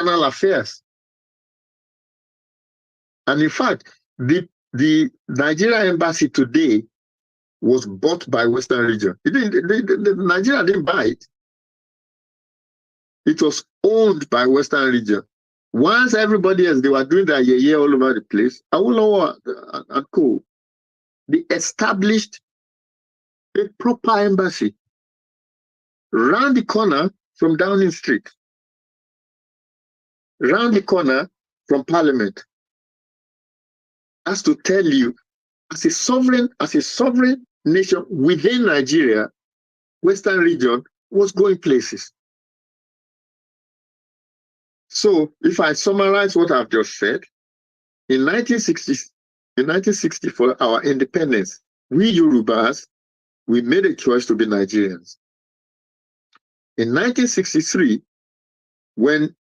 external affairs. And in fact, the Nigeria embassy today was bought by Western region. Nigeria didn't buy it. It was owned by Western region. Once everybody else, they were doing their yeah all over the place, Awolowo and co, they established a proper embassy round the corner from Downing Street, round the corner from Parliament. That's to tell you, as a sovereign nation within Nigeria, Western region was going places. So if I summarize what I've just said, in 1964, our independence, we Yorubas, we made a choice to be Nigerians. In 1963, when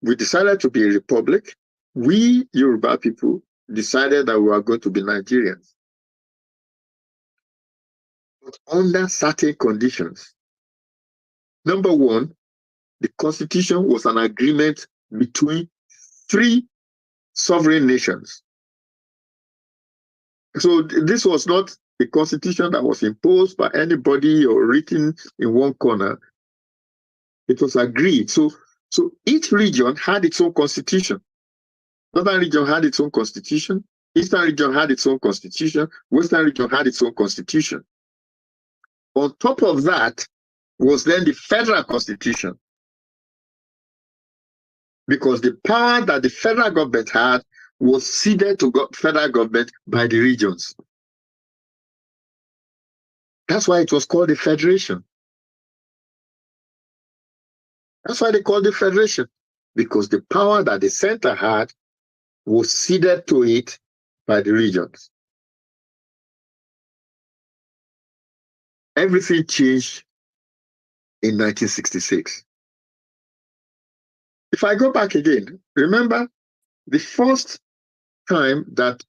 we decided to be a republic, we Yoruba people decided that we were going to be Nigerians. But under certain conditions. Number one, the Constitution was an agreement between 3 sovereign nations. So this was not a constitution that was imposed by anybody or written in one corner. It was agreed. So each region had its own constitution. Northern region had its own constitution. Eastern region had its own constitution. Western region had its own constitution. On top of that was then the federal constitution. Because the power that the federal government had was ceded to federal government by the regions. That's why it was called a federation. That's why they called it federation, because the power that the center had was ceded to it by the regions. Everything changed in 1966. If I go back again, remember the first time that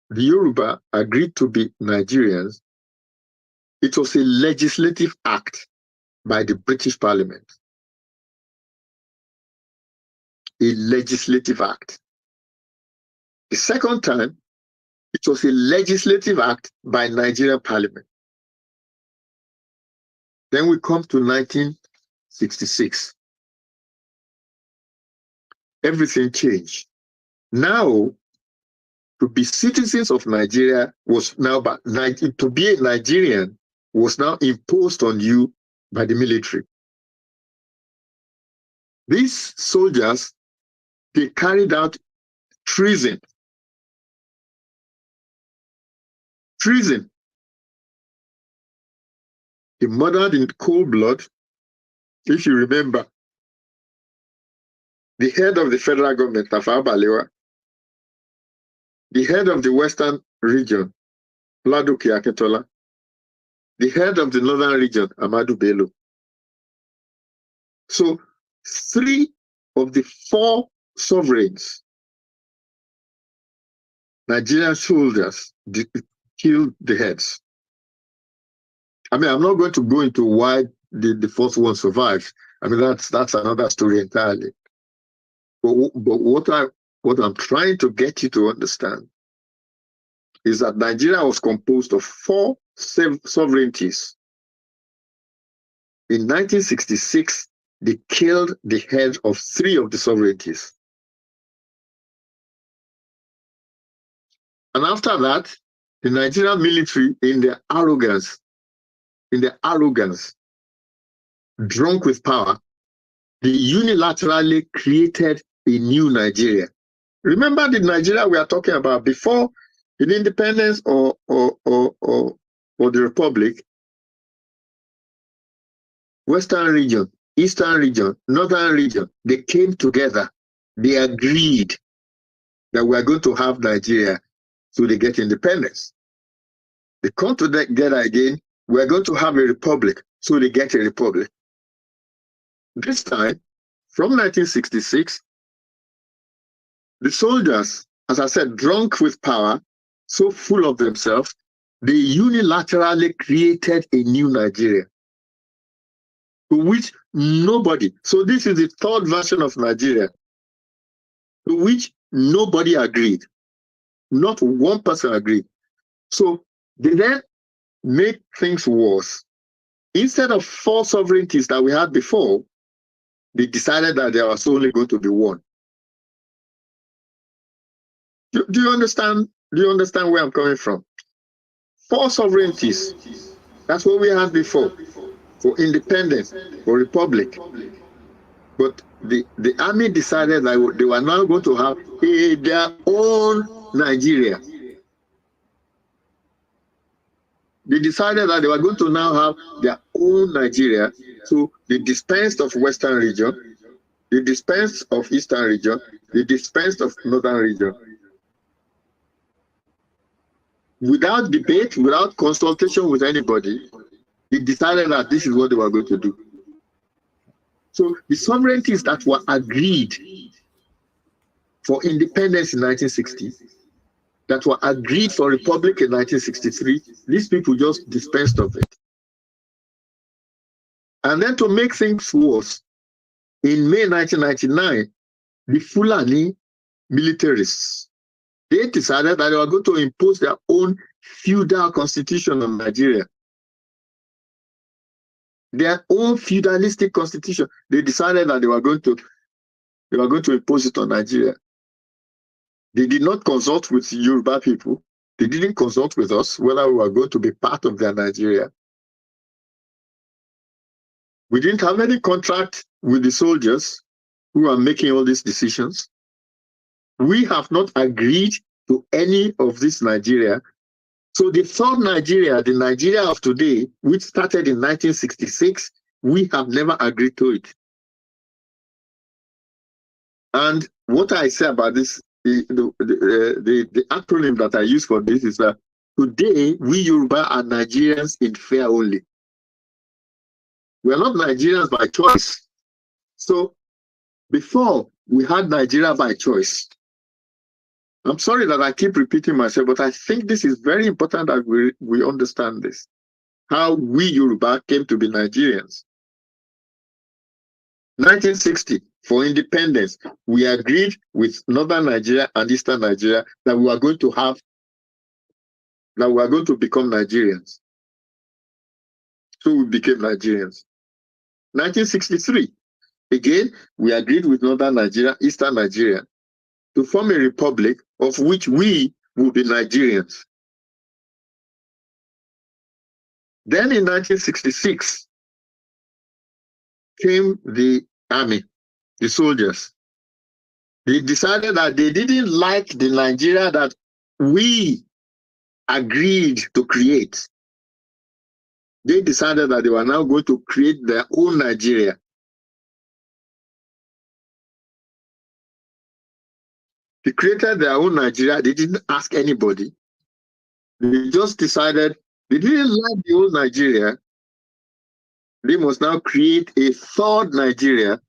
the Yoruba agreed to be Nigerians, it was a legislative act by the British Parliament. A legislative act. The second time, it was a legislative act by Nigerian Parliament. Then we come to 1966. Everything changed. Now, to be citizens of Nigeria was now, to be a Nigerian was now imposed on you by the military. These soldiers, they carried out treason. Treason. They murdered in cold blood, if you remember, the head of the federal government, Tafawa Balewa, the head of the Western region, Oladoke Akintola, the head of the Northern region, Ahmadu Bello. So 3 of the 4 sovereigns, Nigerian soldiers, killed the heads. I mean, I'm not going to go into why the first one survived. I mean, that's another story entirely. But what I'm trying to get you to understand is that Nigeria was composed of 4 sovereignties. In 1966, they killed the head of 3 of the sovereignties. And after that, the Nigerian military, in their arrogance, drunk with power, they unilaterally created a new Nigeria. Remember the Nigeria we are talking about before the independence or the republic? Western region, Eastern region, Northern region, they came together. They agreed that we are going to have Nigeria, so they get independence. They come together again, we are going to have a republic, so they get a republic. This time, from 1966, the soldiers, as I said, drunk with power, so full of themselves, they unilaterally created a new Nigeria, to which nobody, so this is the 3rd version of Nigeria. to which nobody agreed. Not one person agreed. So they then made things worse. Instead of 4 sovereignties that we had before, they decided that there was only going to be one. Do you understand? Do you understand where I'm coming from? 4 sovereignties. That's what we had before, for independence, for republic. But the army decided that they were now going to have their own Nigeria. They decided that they were going to now have their own Nigeria. So they dispensed of Western region, they dispensed of Eastern region, they dispensed of Northern region. Without debate, without consultation with anybody, they decided that this is what they were going to do. So the sovereignties that were agreed for independence in 1960, that were agreed for republic in 1963, these people just dispensed of it. And then to make things worse, in May 1999, the Fulani militarists, they decided that they were going to impose their own feudal constitution on Nigeria. Their own feudalistic constitution. They decided that they were going to impose it on Nigeria. They did not consult with Yoruba people. They didn't consult with us whether we were going to be part of their Nigeria. We didn't have any contract with the soldiers who are making all these decisions. We have not agreed to any of this Nigeria. So the third Nigeria, the Nigeria of today, which started in 1966, we have never agreed to it. And what I say about this, the acronym that I use for this is that today we Yoruba are Nigerians in fear only. We are not Nigerians by choice. So before we had Nigeria by choice. I'm sorry that I keep repeating myself, but I think this is very important that we understand this. How we Yoruba came to be Nigerians. 1960, for independence, we agreed with Northern Nigeria and Eastern Nigeria that we are going to become Nigerians. So we became Nigerians. 1963, again, we agreed with Northern Nigeria, Eastern Nigeria, to form a republic of which we will be Nigerians. Then in 1966 came the army, the soldiers. They decided that they didn't like the Nigeria that we agreed to create. They decided that they were now going to create their own Nigeria. They created their own Nigeria. They didn't ask anybody. They just decided they didn't like the old Nigeria. They must now create a third Nigeria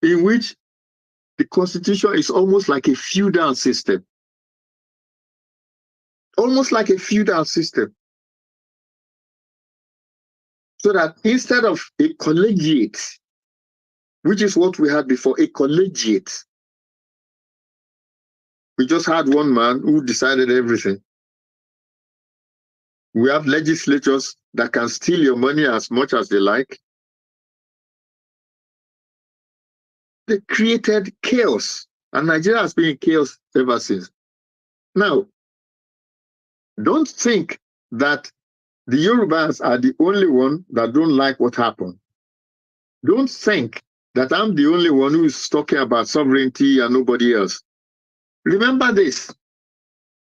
in which the constitution is almost like a feudal system. Almost like a feudal system. So that instead of a collegiate, which is what we had before, a collegiate, we just had one man who decided everything. We have legislatures that can steal your money as much as they like. They created chaos, and Nigeria has been in chaos ever since. Now, don't think that the Yorubas are the only one that don't like what happened. Don't think that I'm the only one who is talking about sovereignty and nobody else. Remember this,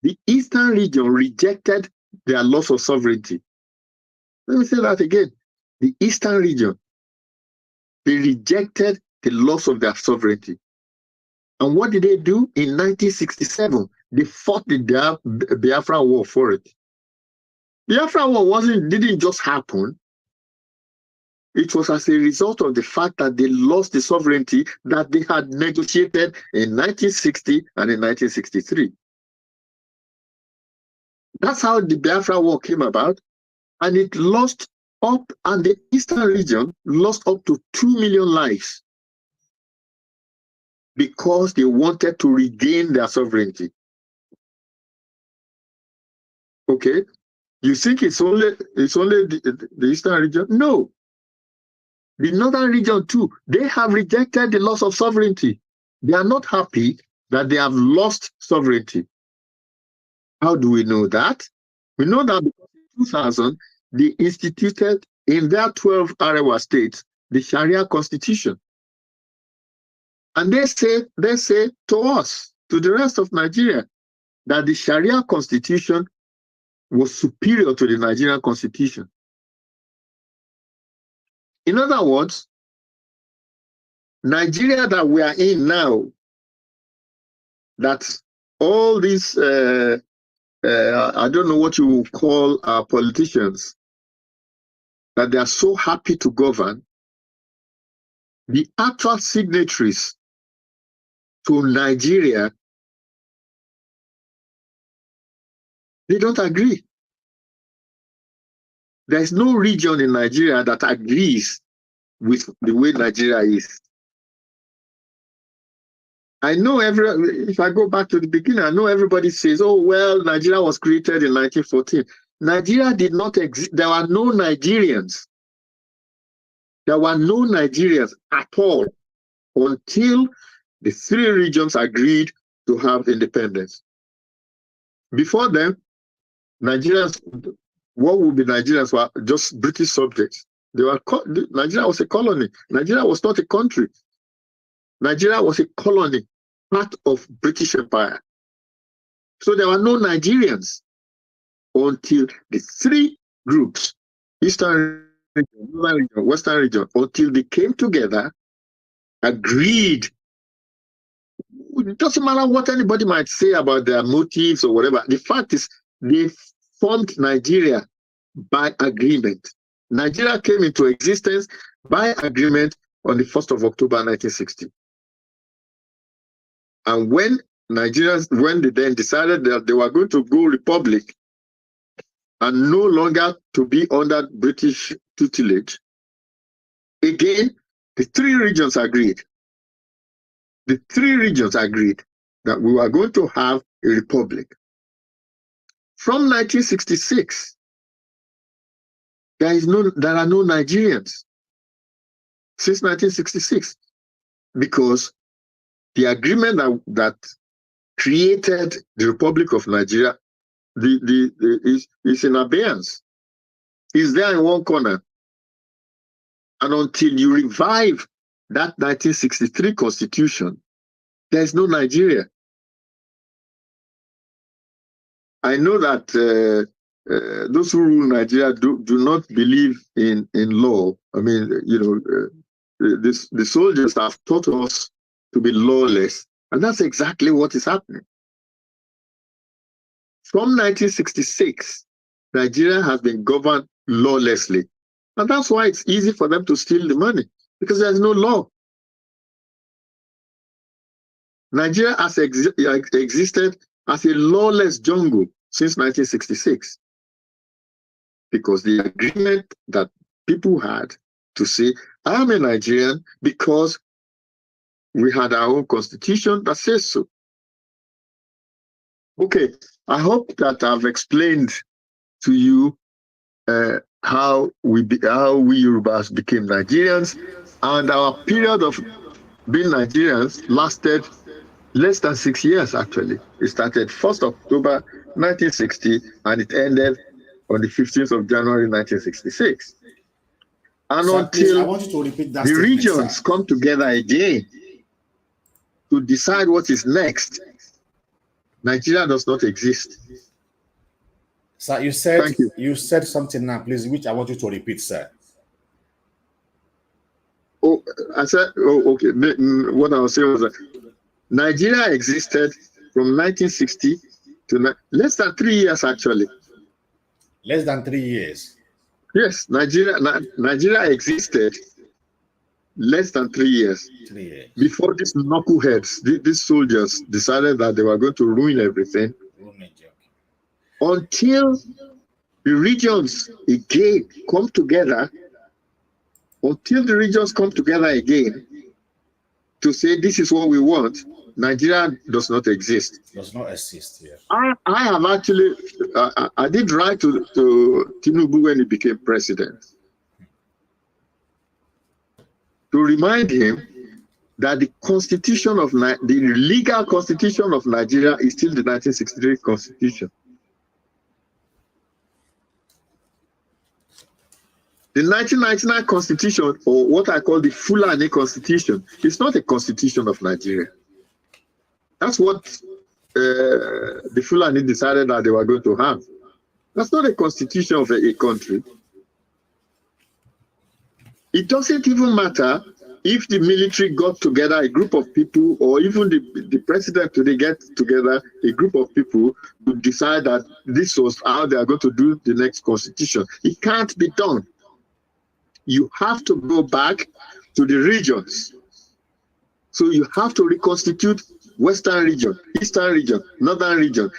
the Eastern region rejected their loss of sovereignty. Let me say that again. The Eastern region, they rejected the loss of their sovereignty. And what did they do? In 1967, they fought the Biafra War for it. Biafra War didn't just happen. It was as a result of the fact that they lost the sovereignty that they had negotiated in 1960 and in 1963. That's how the Biafra War came about. And it lost up, and the Eastern region lost up to 2 million lives. because they wanted to regain their sovereignty. Okay, you think it's only the eastern region? No, the northern region too. They have rejected the loss of sovereignty. They are not happy that they have lost sovereignty. How do we know that? We know that because in 2000 they instituted in their 12 Arewa states the Sharia constitution, and they say to us, to the rest of Nigeria, that the Sharia constitution was superior to the Nigerian constitution. In other words, Nigeria that we are in now, that all these, I don't know what you will call our politicians, that they are so happy to govern, the actual signatories to Nigeria, they don't agree. There is no region in Nigeria that agrees with the way Nigeria is. I know if I go back to the beginning, I know everybody says, oh, well, Nigeria was created in 1914. Nigeria did not exist. There were no Nigerians. There were no Nigerians at all until the three regions agreed to have independence. Before then, Nigerians, what would be Nigerians were just British subjects. Nigeria was a colony. Nigeria was not a country. Nigeria was a colony, part of British Empire. So there were no Nigerians until the three groups, Eastern region, Northern region, Western region, until they came together, agreed. It doesn't matter what anybody might say about their motives or whatever. The fact is, they formed Nigeria by agreement. Nigeria came into existence by agreement on the 1st of October 1960. And when they then decided that they were going to go republic and no longer to be under British tutelage, again, the three regions agreed. The three regions agreed that we were going to have a republic. From 1966, there are no Nigerians since 1966, because the agreement that created the Republic of Nigeria is in abeyance. It's there in one corner. And until you revive that 1963 constitution, there's no Nigeria. I know that those who rule Nigeria do not believe in law. I mean, the soldiers have taught us to be lawless, and that's exactly what is happening. From 1966, Nigeria has been governed lawlessly, and that's why it's easy for them to steal the money, because there's no law. Nigeria has existed as a lawless jungle since 1966, because the agreement that people had to say, I'm a Nigerian because we had our own constitution that says so. Okay, I hope that I've explained to you how we Yorubas became Nigerians, and our period of being Nigerians lasted less than 6 years, actually. It started 1st October 1960, and it ended on the 15th of January 1966. And sir, until please, I want you to repeat that the statement, regions sir. come together again to decide what is next, Nigeria does not exist. Sir, you said Thank you. You said something now, please, which I want you to repeat, sir. Oh, I said, oh, okay. What I was saying was that Nigeria existed from 1960 to less than 3 years, actually. Less than 3 years. Yes, Nigeria existed less than 3 years. 3 years. Before these knuckleheads, these soldiers decided that they were going to ruin everything. Until the regions again come together, again, to say this is what we want, Nigeria does not exist. Does not exist here. I have actually, I did write to Tinubu when he became president to remind him that the constitution of the legal constitution of Nigeria is still the 1963 constitution. The 1999 constitution, or what I call the Fulani constitution, is not a constitution of Nigeria. That's what the Fulani decided that they were going to have. That's not a constitution of a country. It doesn't even matter if the military got together a group of people, or even the president today get together a group of people to decide that this was how they are going to do the next constitution. It can't be done. You have to go back to the regions. So you have to reconstitute Western region, Eastern region, Northern region.